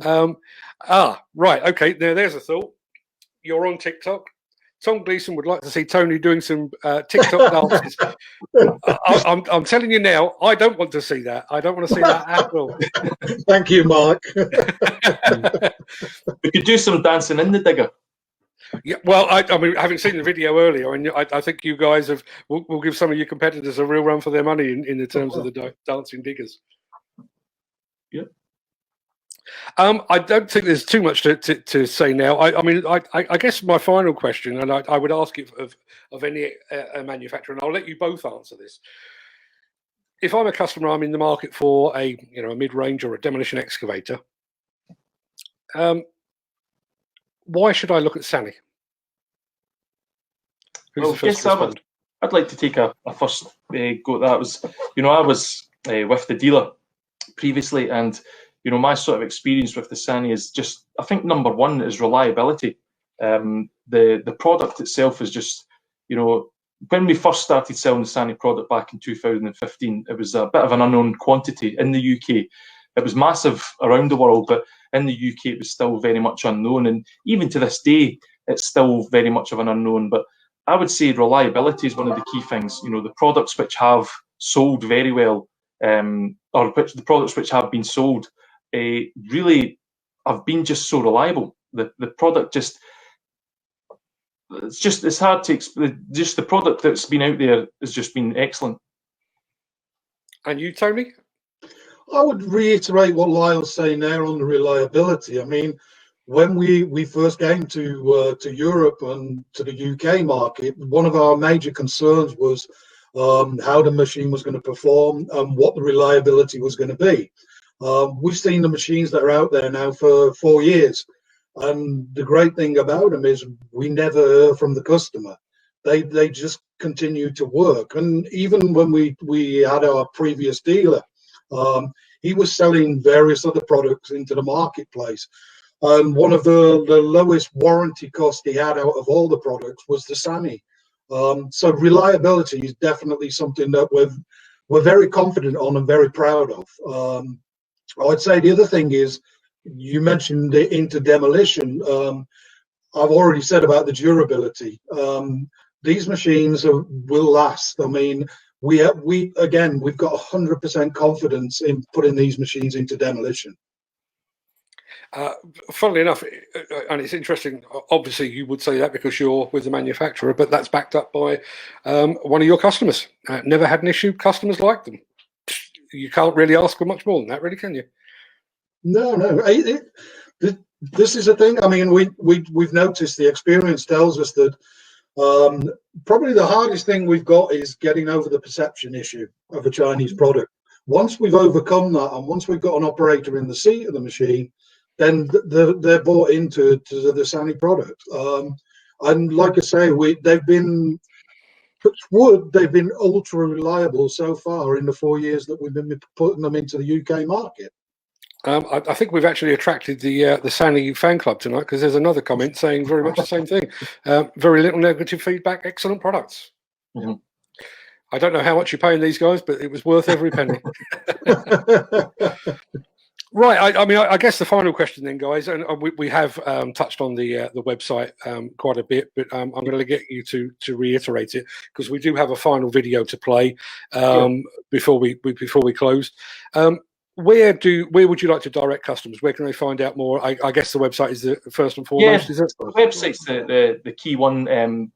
Right. Okay. There's a thought. You're on TikTok. Tom Gleeson would like to see Tony doing some TikTok dances. I'm telling you now, I don't want to see that. I don't want to see that at all. Thank you, Mark. We could do some dancing in the digger. Yeah, well, I mean, having seen the video earlier, and I think you guys will give some of your competitors a real run for their money in the terms of the dancing diggers. Yeah. I don't think there's too much to say now. I guess my final question, and I would ask it of any manufacturer, and I'll let you both answer this. If I'm a customer, I'm in the market for a mid-range or a demolition excavator. Why should I look at Sany? Well, yes, I'd like to take a first go at that. I was with the dealer previously, and my sort of experience with the Sany is just, I think number one is reliability. The product itself is just, when we first started selling the Sany product back in 2015, it was a bit of an unknown quantity in the UK. It was massive around the world, but in the UK it was still very much unknown, and even to this day it's still very much of an unknown. But I would say reliability is one of the key things. The products which have sold very well, or the products which have been sold, really have been just so reliable. The product it's hard to explain. Just the product that's been out there has just been excellent. And you, Tony? I would reiterate what Lyle's saying there on the reliability. I mean, when we first came to Europe and to the UK market, one of our major concerns was how the machine was going to perform and what the reliability was going to be. We've seen the machines that are out there now for 4 years, and the great thing about them is we never hear from the customer. They just continue to work. And even when we had our previous dealer, he was selling various other products into the marketplace. One of the lowest warranty costs he had out of all the products was the Sany. So reliability is definitely something that we're very confident on and very proud of. I'd say the other thing is, you mentioned into demolition. I've already said about the durability. These machines will last. I mean, we've got 100% confidence in putting these machines into demolition. Funnily enough, and it's interesting, obviously you would say that because you're with the manufacturer, but that's backed up by one of your customers. Never had an issue. Customers like them. You can't really ask for much more than that, really, can you? No. This is a thing. I mean, we've noticed, the experience tells us that probably the hardest thing we've got is getting over the perception issue of a Chinese product. Once we've overcome that, and once we've got an operator in the seat of the machine, then they're bought into the Sany product. And like I say, they've been ultra reliable so far in the 4 years that we've been putting them into the UK market. I think we've actually attracted the Sany fan club tonight, because there's another comment saying very much the same thing. Very little negative feedback, excellent products. Mm-hmm. I don't know how much you're paying these guys, but it was worth every penny. Right. I guess the final question then, guys, and we have touched on the website quite a bit, but I'm going to get you to reiterate it, because we do have a final video to play before we close. Where would you like to direct customers? Where can they find out more? I guess the website is the first and foremost. Yeah, is it? The website's the key one.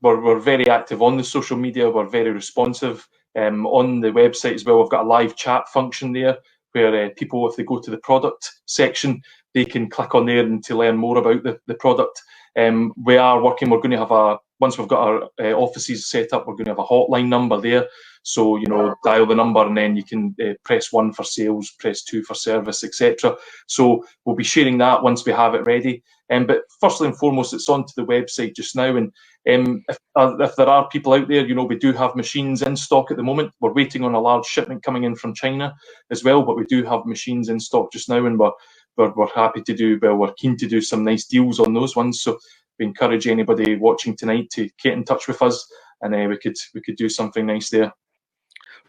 We're very active on the social media. We're very responsive on the website as well. We've got a live chat function there, where people, if they go to the product section, they can click on there and to learn more about the product. We are working. We're going to have once we've got our offices set up, we're going to have a hotline number there. So, dial the number, and then you can press 1 for sales, press 2 for service, etc. So we'll be sharing that once we have it ready. But firstly and foremost, it's onto the website just now, and If there are people out there, we do have machines in stock at the moment. We're waiting on a large shipment coming in from China as well, but we do have machines in stock just now, and we're happy to do, we're keen to do some nice deals on those ones. So we encourage anybody watching tonight to get in touch with us, and we could do something nice there.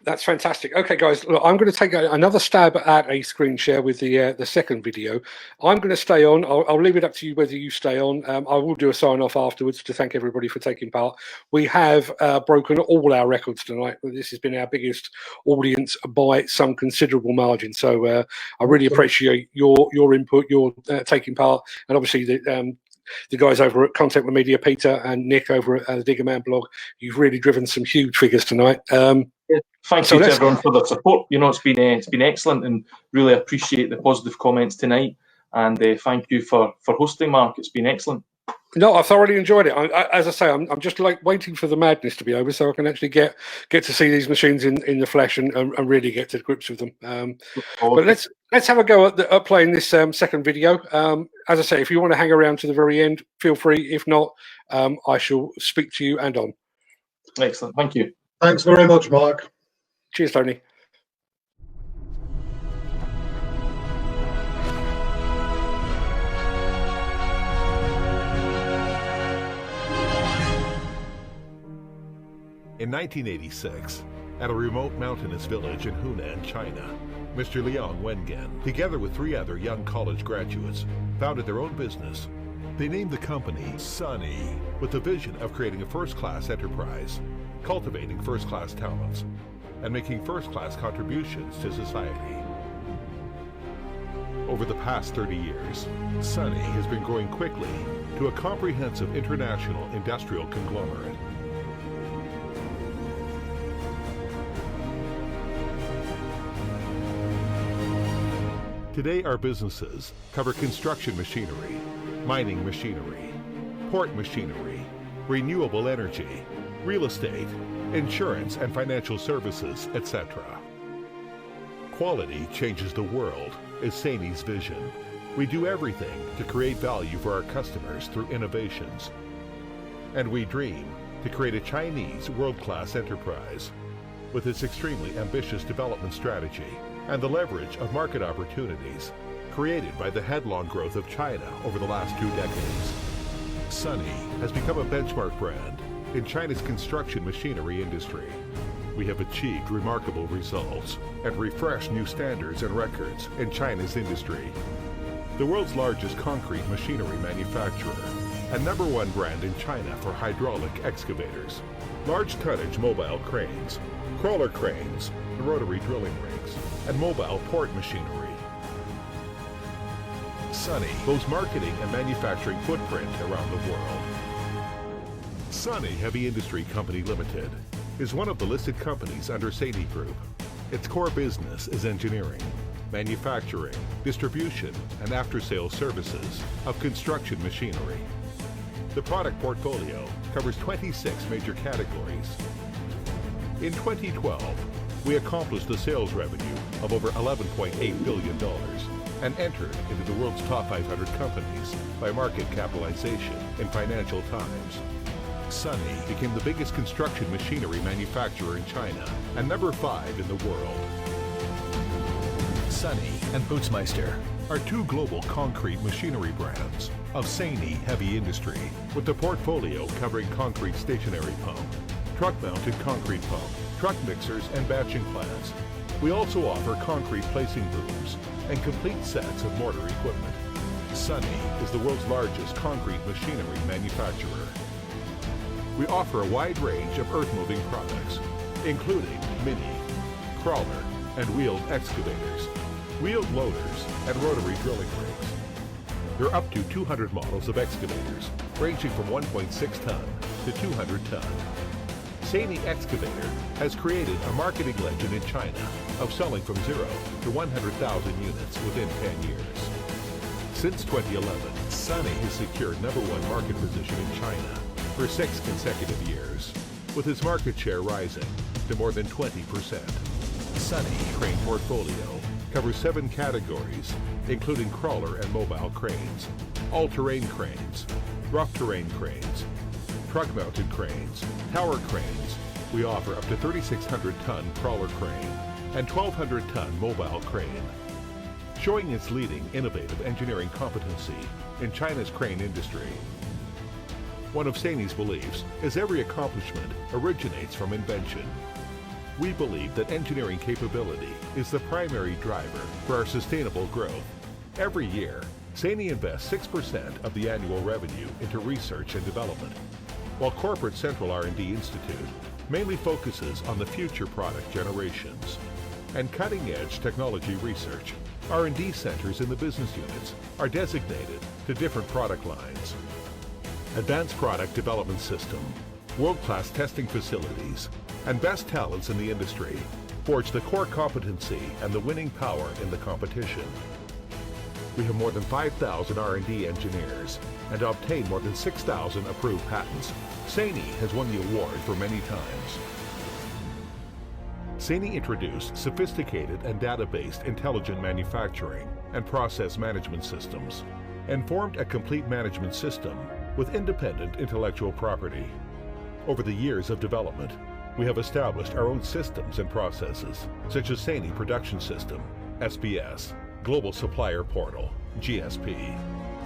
That's fantastic. Okay, guys, look, I'm going to take another stab at a screen share with the second video. I'm going to stay on. I'll leave it up to you whether you stay on. I will do a sign off afterwards to thank everybody for taking part. We have broken all our records tonight. This has been our biggest audience by some considerable margin. So I really appreciate your input, your taking part, and obviously the guys over at Content with Media, Peter and Nick over at the Digger Man blog. You've really driven some huge figures tonight. Thank you to everyone for the support. It's been excellent, and really appreciate the positive comments tonight. And thank you for hosting, Mark. It's been excellent. No, I thoroughly enjoyed it. As I say, I'm just like waiting for the madness to be over so I can actually get to see these machines in the flesh and really get to grips with them. But let's have a go at playing this second video. As I say, if you want to hang around to the very end, feel free. If not, I shall speak to you and on. Excellent. Thank you. Thanks very much, Mark. Cheers, Tony. In 1986, at a remote mountainous village in Hunan, China, Mr. Liang Wengen, together with 3 other young college graduates, founded their own business. They named the company Sany, with the vision of creating a first-class enterprise, cultivating first-class talents, and making first-class contributions to society. Over the past 30 years, Sany has been growing quickly to a comprehensive international industrial conglomerate. Today, our businesses cover construction machinery, mining machinery, port machinery, renewable energy, real estate, insurance and financial services, etc. Quality changes the world is Sany's vision. We do everything to create value for our customers through innovations. And we dream to create a Chinese world-class enterprise with its extremely ambitious development strategy and the leverage of market opportunities created by the headlong growth of China over the last 2 decades. Sany has become a benchmark brand in China's construction machinery industry. We have achieved remarkable results and refreshed new standards and records in China's industry. The world's largest concrete machinery manufacturer and #1 brand in China for hydraulic excavators, large tonnage mobile cranes, crawler cranes, rotary drilling rigs, and mobile port machinery. Sany boasts marketing and manufacturing footprint around the world. Sany Heavy Industry Company Limited is one of the listed companies under Sany Group. Its core business is engineering, manufacturing, distribution, and after-sales services of construction machinery. The product portfolio covers 26 major categories. In 2012, we accomplished a sales revenue of over $11.8 billion and entered into the world's top 500 companies by market capitalization in Financial Times. Sany became the biggest construction machinery manufacturer in China and #5 in the world. Sany and Bootsmeister are 2 global concrete machinery brands of Sany Heavy Industry, with the portfolio covering concrete stationary pump, truck-mounted concrete pump, truck mixers, and batching plants. We also offer concrete placing booms and complete sets of mortar equipment. Sany is the world's largest concrete machinery manufacturer. We offer a wide range of earth-moving products, including mini, crawler, and wheeled excavators, wheeled loaders, and rotary drilling rigs. There are up to 200 models of excavators, ranging from 1.6 ton to 200 ton. Sany Excavator has created a marketing legend in China of selling from 0 to 100,000 units within 10 years. Since 2011, Sany has secured #1 market position in China for 6 consecutive years, with its market share rising to more than 20%. Sany crane portfolio covers 7 categories, including crawler and mobile cranes, all-terrain cranes, rough terrain cranes, truck-mounted cranes, tower cranes. We offer up to 3,600-ton crawler crane and 1,200-ton mobile crane, showing its leading innovative engineering competency in China's crane industry. One of Sany's beliefs is every accomplishment originates from invention. We believe that engineering capability is the primary driver for our sustainable growth. Every year, Sany invests 6% of the annual revenue into research and development, while corporate Central R&D Institute mainly focuses on the future product generations. And cutting-edge technology research, R&D centers in the business units are designated to different product lines. Advanced product development system, world-class testing facilities, and best talents in the industry forge the core competency and the winning power in the competition. We have more than 5,000 R&D engineers and obtained more than 6,000 approved patents. Sany has won the award for many times. Sany introduced sophisticated and data-based intelligent manufacturing and process management systems and formed a complete management system with independent intellectual property. Over the years of development, we have established our own systems and processes, such as Sany Production System, SBS, Global Supplier Portal, GSP,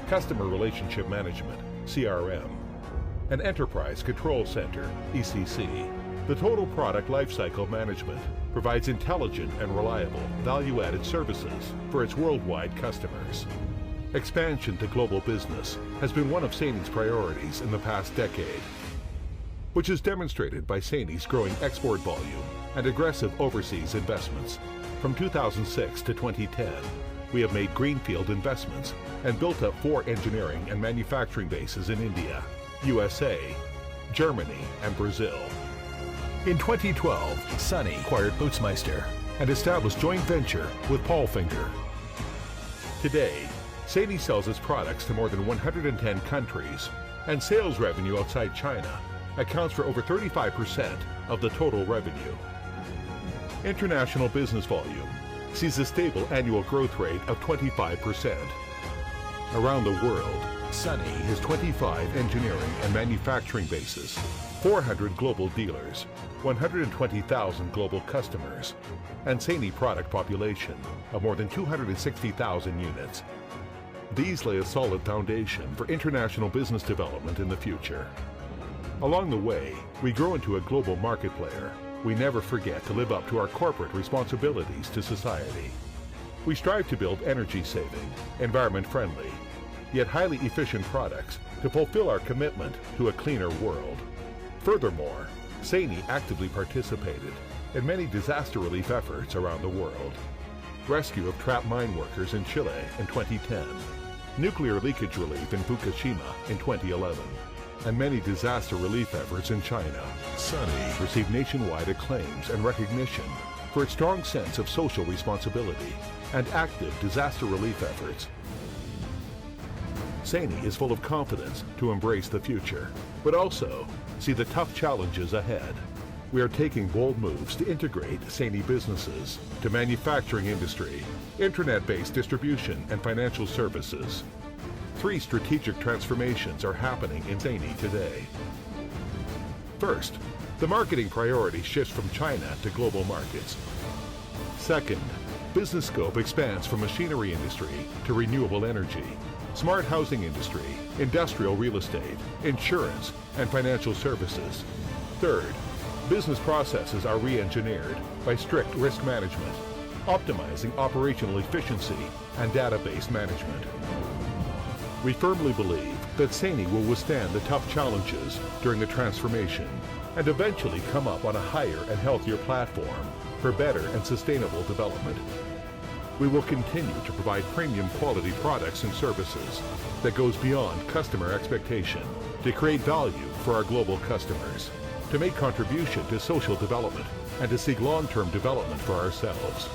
Customer Relationship Management, CRM, and Enterprise Control Center, ECC. The Total Product Lifecycle Management provides intelligent and reliable value-added services for its worldwide customers. Expansion to global business has been one of Sany's priorities in the past decade, which is demonstrated by Sany's growing export volume and aggressive overseas investments. From 2006 to 2010, we have made greenfield investments and built up 4 engineering and manufacturing bases in India, USA, Germany, and Brazil. In 2012, Sany acquired Bootsmeister and established joint venture with Paulfinger. Today, Sany sells its products to more than 110 countries, and sales revenue outside China accounts for over 35% of the total revenue. International business volume sees a stable annual growth rate of 25%. Around the world, Sany has 25 engineering and manufacturing bases, 400 global dealers, 120,000 global customers, and Sany product population of more than 260,000 units. These lay a solid foundation for international business development in the future. Along the way, we grow into a global market player. We never forget to live up to our corporate responsibilities to society. We strive to build energy-saving, environment-friendly, yet highly efficient products to fulfill our commitment to a cleaner world. Furthermore, Sany actively participated in many disaster relief efforts around the world. Rescue of trapped mine workers in Chile in 2010, nuclear leakage relief in Fukushima in 2011, and many disaster relief efforts in China. Sany received nationwide acclaims and recognition for its strong sense of social responsibility and active disaster relief efforts. Sany is full of confidence to embrace the future, but also see the tough challenges ahead. We are taking bold moves to integrate Sany businesses to manufacturing industry, internet-based distribution, and financial services. 3 strategic transformations are happening in Sany today. First, the marketing priority shifts from China to global markets. Second, business scope expands from machinery industry to renewable energy, smart housing industry, industrial real estate, insurance, and financial services. Third, business processes are re-engineered by strict risk management, optimizing operational efficiency and database management. We firmly believe that Sany will withstand the tough challenges during the transformation and eventually come up on a higher and healthier platform for better and sustainable development. We will continue to provide premium quality products and services that goes beyond customer expectation to create value for our global customers, to make contribution to social development, and to seek long-term development for ourselves.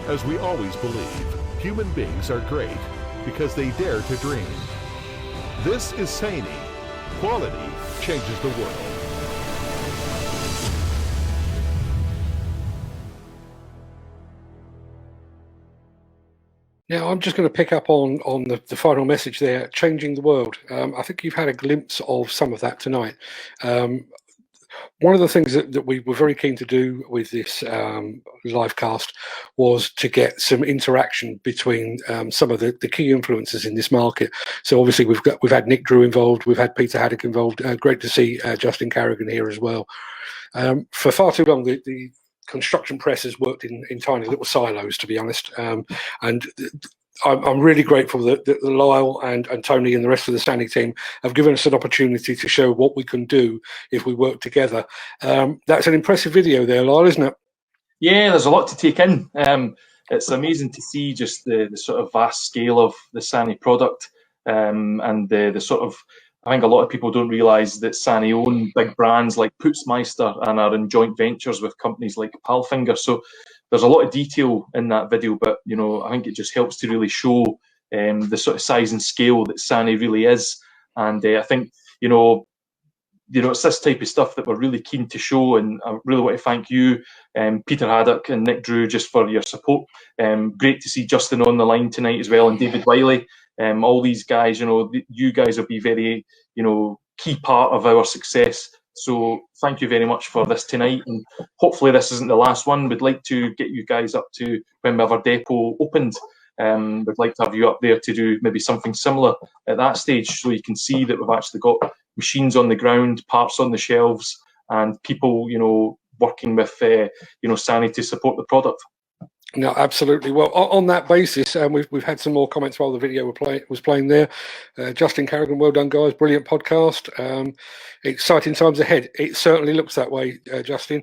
As we always believe, human beings are great because they dare to dream. This is Sany. Quality changes the world. Now, I'm just going to pick up on the final message there, changing the world. I think you've had a glimpse of some of that tonight. One of the things that we were very keen to do with this live cast was to get some interaction between some of the key influencers in this market. So obviously we've had Nick Drew involved, we've had Peter Haddock involved. Great to see Justin Carrigan here as well. For far too long, the construction press has worked in tiny little silos, to be honest, and I'm really grateful that Lyle and Tony and the rest of the Sany team have given us an opportunity to show what we can do if we work together. That's an impressive video there, Lyle, isn't it? Yeah, there's a lot to take in. It's amazing to see just the sort of vast scale of the Sany product, and the sort of, I think a lot of people don't realise that Sany own big brands like Putzmeister and are in joint ventures with companies like Palfinger. So there's a lot of detail in that video, but you know, I think it just helps to really show the sort of size and scale that Sany really is. And I think you know it's this type of stuff that we're really keen to show, and I really want to thank you, Peter Haddock and Nick Drew, just for your support. Great to see Justin on the line tonight as well, and David Wiley. All these guys, you guys will be very, key part of our success. So thank you very much for this tonight, and hopefully this isn't the last one. We'd like to get you guys up to when our depot opened. We'd like to have you up there to do maybe something similar at that stage, so you can see that we've actually got machines on the ground, parts on the shelves, and people, working with, Sany to support the product. No, absolutely. Well, on that basis, we've had some more comments while the video was playing there. Justin Carrigan, well done, guys. Brilliant podcast. Exciting times ahead. It certainly looks that way, Justin.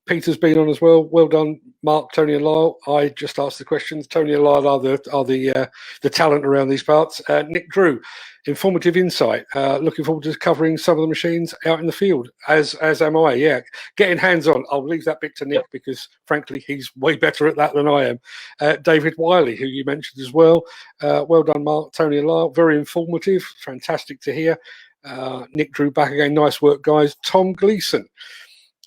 Peter's been on as well. Well done, Mark, Tony, and Lyle. I just asked the questions. Tony and Lyle are the talent around these parts. Nick Drew, informative insight. Looking forward to covering some of the machines out in the field, as am I. Yeah, getting hands on. I'll leave that bit to Nick because, frankly, he's way better at that than I am. David Wiley, who you mentioned as well. Well done, Mark, Tony, and Lyle. Very informative. Fantastic to hear. Nick Drew back again. Nice work, guys. Tom Gleeson.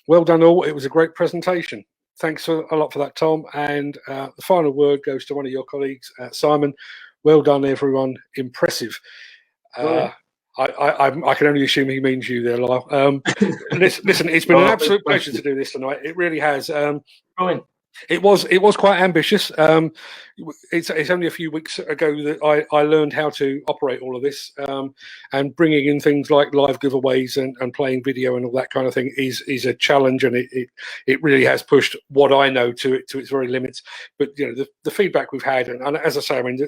Well done all. It was a great presentation. Thanks a lot for that, Tom. And the final word goes to one of your colleagues, Simon. Well done, everyone. Impressive. I can only assume he means you there, Lyle. Listen, it's been an absolute pleasure to do this tonight. It really has. It was quite ambitious. It's only a few weeks ago that I learned how to operate all of this, and bringing in things like live giveaways and playing video and all that kind of thing is a challenge, and it really has pushed what I know to its very limits. But the feedback we've had, and as I say, I mean,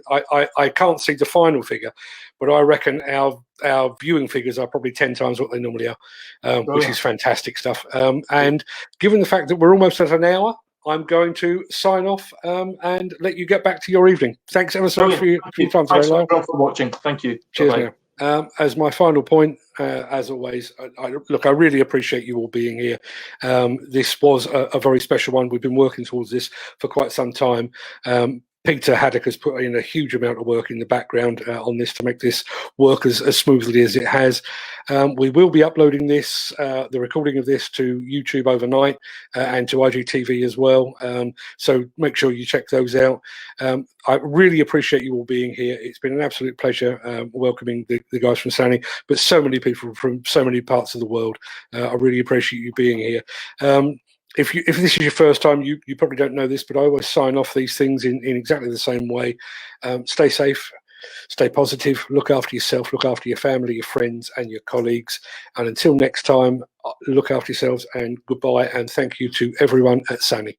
I can't see the final figure, but I reckon our viewing figures are probably 10 times what they normally are, which is fantastic stuff. And given the fact that we're almost at an hour, I'm going to sign off and let you get back to your evening. Thanks ever so much for your time today, Lyle. Thanks for watching. Thank you. Cheers now. As my final point, as always, I really appreciate you all being here. This was a very special one. We've been working towards this for quite some time. Peter Haddock has put in a huge amount of work in the background on this to make this work as smoothly as it has. We will be uploading this, the recording of this, to YouTube overnight and to IGTV as well. So make sure you check those out. I really appreciate you all being here. It's been an absolute pleasure welcoming the guys from Sany, but so many people from so many parts of the world. I really appreciate you being here. If this is your first time, you probably don't know this, but I always sign off these things in exactly the same way. Stay safe, stay positive, look after yourself, look after your family, your friends, and your colleagues. And until next time, look after yourselves, and goodbye, and thank you to everyone at Sany.